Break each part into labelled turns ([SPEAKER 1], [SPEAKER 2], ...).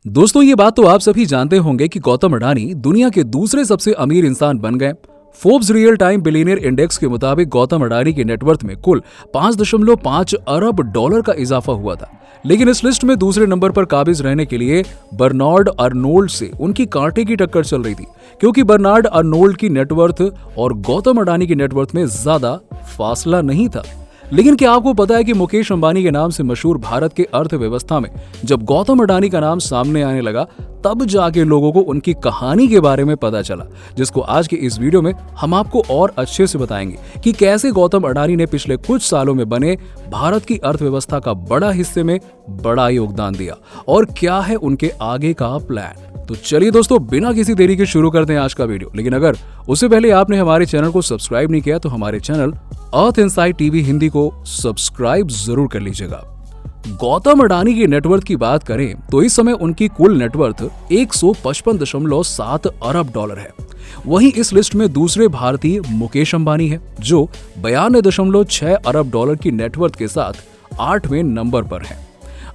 [SPEAKER 1] दोस्तों, ये बात तो आप सभी जानते होंगे कि गौतम अडानी दुनिया के दूसरे सबसे अमीर इंसान बन गए। Forbes real time billionaire index के मुताबिक गौतम अडानी की नेटवर्थ में कुल 5.5 अरब डॉलर का इजाफा हुआ था। लेकिन इस लिस्ट में दूसरे नंबर पर काबिज रहने के लिए बर्नार्ड अर्नोल्ड से उनकी कांटे की टक्कर चल रही थी, क्योंकि बर्नार्ड अर्नोल्ड की नेटवर्थ और गौतम अडानी की नेटवर्थ में ज्यादा फासला नहीं था। लेकिन क्या आपको पता है कि मुकेश अंबानी के नाम से मशहूर भारत के अर्थव्यवस्था में जब गौतम अडानी का नाम सामने आने लगा, तब जाके लोगों को उनकी कहानी के बारे में पता चला, जिसको आज के इस वीडियो में हम आपको और अच्छे से बताएंगे कि कैसे गौतम अडानी ने पिछले कुछ सालों में बने भारत की अर्थव्यवस्था का बड़ा हिस्से में बड़ा योगदान दिया और क्या है उनके आगे का प्लान। तो चलिए दोस्तों, बिना किसी देरी के शुरू करते हैं आज का वीडियो। लेकिन अगर उससे पहले आपने हमारे चैनल को सब्सक्राइब नहीं किया तो हमारे चैनल अर्थ इनसाइड टीवी हिंदी को सब्सक्राइब जरूर कर लीजिएगा। गौतम अडानी की नेटवर्थ की बात करें तो इस समय उनकी कुल नेटवर्थ 155.7 अरब डॉलर है। वहीं इस लिस्ट में दूसरे भारतीय मुकेश अंबानी है, जो 92.6 अरब डॉलर की नेटवर्थ के साथ 8वें नंबर पर है।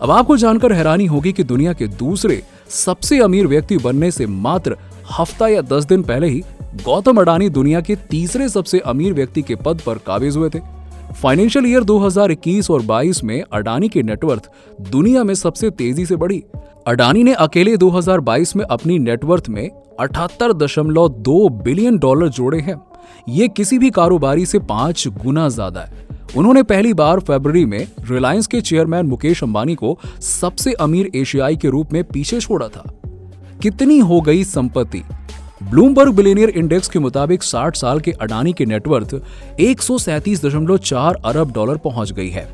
[SPEAKER 1] अब आपको जानकर हैरानी होगी कि दुनिया के दूसरे सबसे अमीर व्यक्ति बनने से मात्र हफ्ता या 10 दिन पहले ही गौतम अडानी दुनिया के तीसरे सबसे अमीर व्यक्ति के पद पर काबिज हुए थे। फाइनेंशियल ईयर 2021 और 22 में अडानी की नेटवर्थ दुनिया में सबसे तेजी से बढ़ी। अडानी ने अकेले 2022 में अपनी नेटवर्थ में 78.2 बिलियन डॉलर जोड़े हैं। ये किसी भी कारोबारी से 5 गुना ज्यादा है। उन्होंने पहली बार फरवरी में रिलायंस के चेयरमैन मुकेश अंबानी को सबसे अमीर एशियाई के रूप में पीछे छोड़ा था। कितनी हो गई संपत्ति? ब्लूमबर्ग बिलियनियर इंडेक्स के मुताबिक 60 साल के अडानी की नेटवर्थ 137.4 अरब डॉलर पहुंच गई है।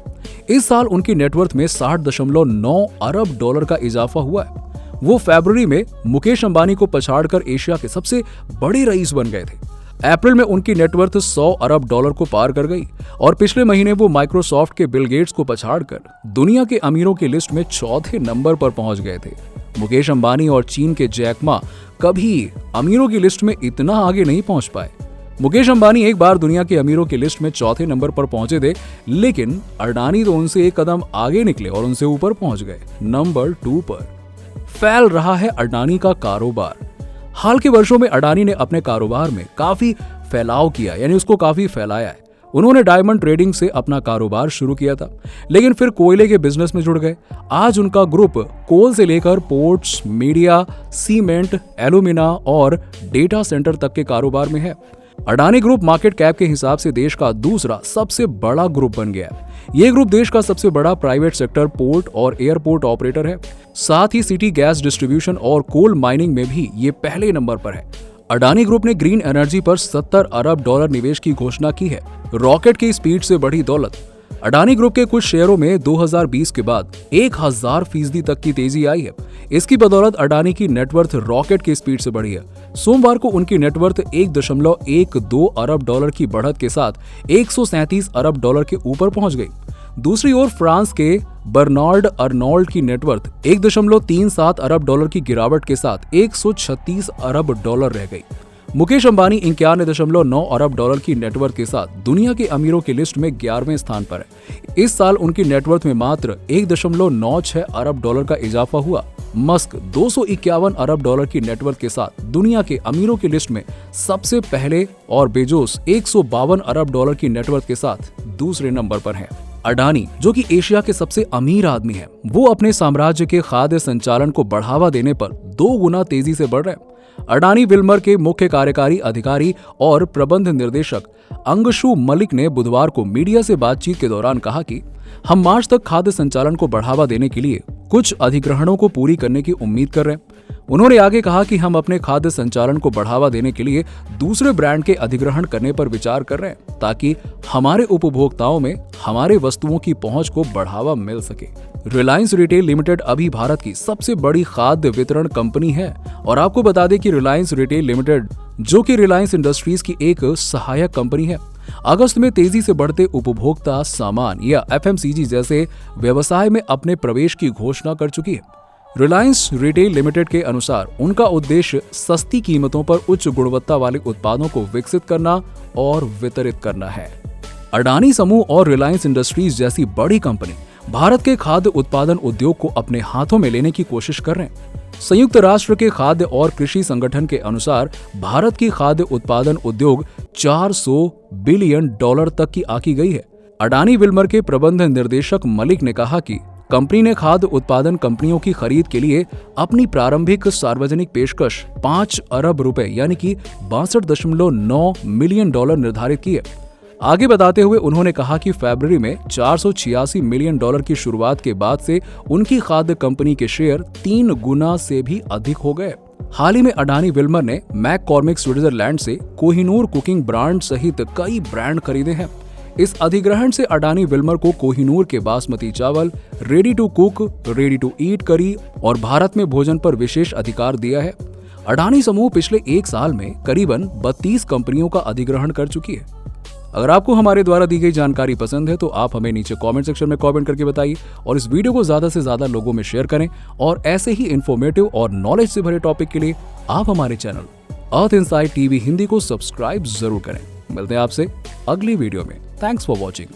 [SPEAKER 1] इस साल उनकी नेटवर्थ में 60.9 अरब डॉलर का इजाफा हुआ है। वो फरवरी में मुकेश अंबानी को पछाड़कर एशिया के सबसे बड़े रईस बन गए थे। अप्रैल में उनकी नेटवर्थ 100 अरब डॉलर को पार कर गई और पिछले महीने वो माइक्रोसॉफ्ट के बिल गेट्स को पछाड़कर दुनिया के अमीरों की लिस्ट में चौथे नंबर पर पहुंच गए थे। मुकेश अंबानी और चीन के जैक मा कभी अमीरों की लिस्ट में इतना आगे नहीं पहुंच पाए। मुकेश अंबानी एक बार दुनिया के अमीरों की लिस्ट में चौथे नंबर पर पहुंचे थे, लेकिन अडानी तो उनसे एक कदम आगे निकले और उनसे ऊपर पहुंच गए, नंबर 2 पर। फैल रहा है अडानी का कारोबार। हाल के वर्षों में अडानी ने अपने कारोबार में काफी फैलाव किया, यानी उसको काफी फैलाया है। उन्होंने डायमंड ट्रेडिंग से अपना कारोबार शुरू किया था, लेकिन फिर कोयले के बिजनेस में जुड़ गए। आज उनका ग्रुप कोल से लेकर पोर्ट्स, मीडिया, सीमेंट, एल्यूमिना और डेटा सेंटर तक के कारोबार में है। अडानी ग्रुप मार्केट कैप के हिसाब से देश का दूसरा सबसे बड़ा ग्रुप बन गया है। ये ग्रुप देश का सबसे बड़ा प्राइवेट सेक्टर पोर्ट और एयरपोर्ट ऑपरेटर है। साथ ही सिटी गैस डिस्ट्रीब्यूशन और कोल माइनिंग में भी ये पहले नंबर पर है। अडानी ग्रुप ने ग्रीन एनर्जी पर 70 अरब डॉलर निवेश की घोषणा की है। रॉकेट की स्पीड से बढ़ी दौलत। अडानी ग्रुप के कुछ शेयरों में 2020 के बाद 1000% तक की तेजी आई है। इसकी बदौलत अडानी की नेटवर्थ रॉकेट की स्पीड से बढ़ी है। सोमवार को उनकी नेटवर्थ 1.12 अरब डॉलर की बढ़त के साथ 137 अरब डॉलर के ऊपर पहुंच गई। दूसरी ओर फ्रांस के बर्नार्ड अर्नोल्ड की नेटवर्थ 1.37 अरब डॉलर की गिरावट के साथ 136 अरब डॉलर रह गई। मुकेश अंबानी 91.9 अरब डॉलर की नेटवर्थ के साथ दुनिया के अमीरों की लिस्ट में 11वें स्थान पर है। इस साल उनकी नेटवर्थ में मात्र 1.96 अरब डॉलर का इजाफा हुआ। मस्क 251 अरब डॉलर की नेटवर्थ के साथ दुनिया के अमीरों की लिस्ट में सबसे पहले और बेजोस 152 अरब डॉलर की नेटवर्थ के साथ दूसरे नंबर पर है। अडानी, जो कि एशिया के सबसे अमीर आदमी है, वो अपने साम्राज्य के खाद्य संचालन को बढ़ावा देने पर 2 गुना तेजी से बढ़ रहे हैं। अडानी विल्मर के मुख्य कार्यकारी अधिकारी और प्रबंध निर्देशक अंगशु मलिक ने बुधवार को मीडिया से बातचीत के दौरान कहा कि हम मार्च तक खाद्य संचालन को बढ़ावा देने के लिए कुछ अधिग्रहणों को पूरी करने की उम्मीद कर रहे हैं। उन्होंने आगे कहा कि हम अपने खाद्य संचालन को बढ़ावा देने के लिए दूसरे ब्रांड के अधिग्रहण करने पर विचार कर रहे हैं, ताकि हमारे उपभोक्ताओं में हमारे वस्तुओं की पहुंच को बढ़ावा मिल सके। रिलायंस रिटेल लिमिटेड अभी भारत की सबसे बड़ी खाद्य वितरण कंपनी है और आपको बता दें कि रिलायंस रिटेल लिमिटेड, जो कि रिलायंस इंडस्ट्रीज की एक सहायक कंपनी है, अगस्त में तेजी से बढ़ते उपभोक्ता सामान या एफएमसीजी जैसे व्यवसाय में अपने प्रवेश की घोषणा कर चुकी है। रिलायंस रिटेल लिमिटेड के अनुसार उनका उद्देश्य सस्ती कीमतों पर उच्च गुणवत्ता वाले उत्पादों को विकसित करना और वितरित करना है। अडानी समूह और रिलायंस इंडस्ट्रीज जैसी बड़ी कंपनी भारत के खाद्य उत्पादन उद्योग को अपने हाथों में लेने की कोशिश कर रहे हैं। संयुक्त राष्ट्र के खाद्य और कृषि संगठन के अनुसार भारत की खाद्य उत्पादन उद्योग 400 बिलियन डॉलर तक की आंकी गई है। अडानी विल्मर के प्रबंध निर्देशक मलिक ने कहा कि कंपनी ने खाद्य उत्पादन कंपनियों की खरीद के लिए अपनी प्रारंभिक सार्वजनिक पेशकश 5 अरब रुपए यानी कि 62.9 मिलियन डॉलर निर्धारित की है। आगे बताते हुए उन्होंने कहा कि फरवरी में 486 मिलियन डॉलर की शुरुआत के बाद से उनकी खाद्य कंपनी के शेयर 3 गुना से भी अधिक हो गए। हाल ही में अडानी विल्मर ने मैककॉर्मिक स्विट्जरलैंड से कोहिनूर कुकिंग ब्रांड सहित कई ब्रांड खरीदे हैं। इस अधिग्रहण से अडानी विल्मर को कोहिनूर के बासमती चावल, ready to cook, ready to eat curry और भारत में भोजन पर विशेष अधिकार दिया है। अडानी समूह पिछले 1 साल में करीबन 32 कंपनियों का अधिग्रहण कर चुकी है। अगर आपको हमारे द्वारा दी गई जानकारी पसंद है तो आप हमें नीचे कमेंट सेक्शन में कमेंट करके बताइए और इस वीडियो को ज्यादा से ज्यादा लोगों में शेयर करें। और ऐसे ही इन्फॉर्मेटिव और नॉलेज से भरे टॉपिक के लिए आप हमारे चैनल अर्थ इनसाइड टीवी हिंदी को सब्सक्राइब जरूर करें। मिलते हैं आपसे अगली वीडियो में। Thanks for watching.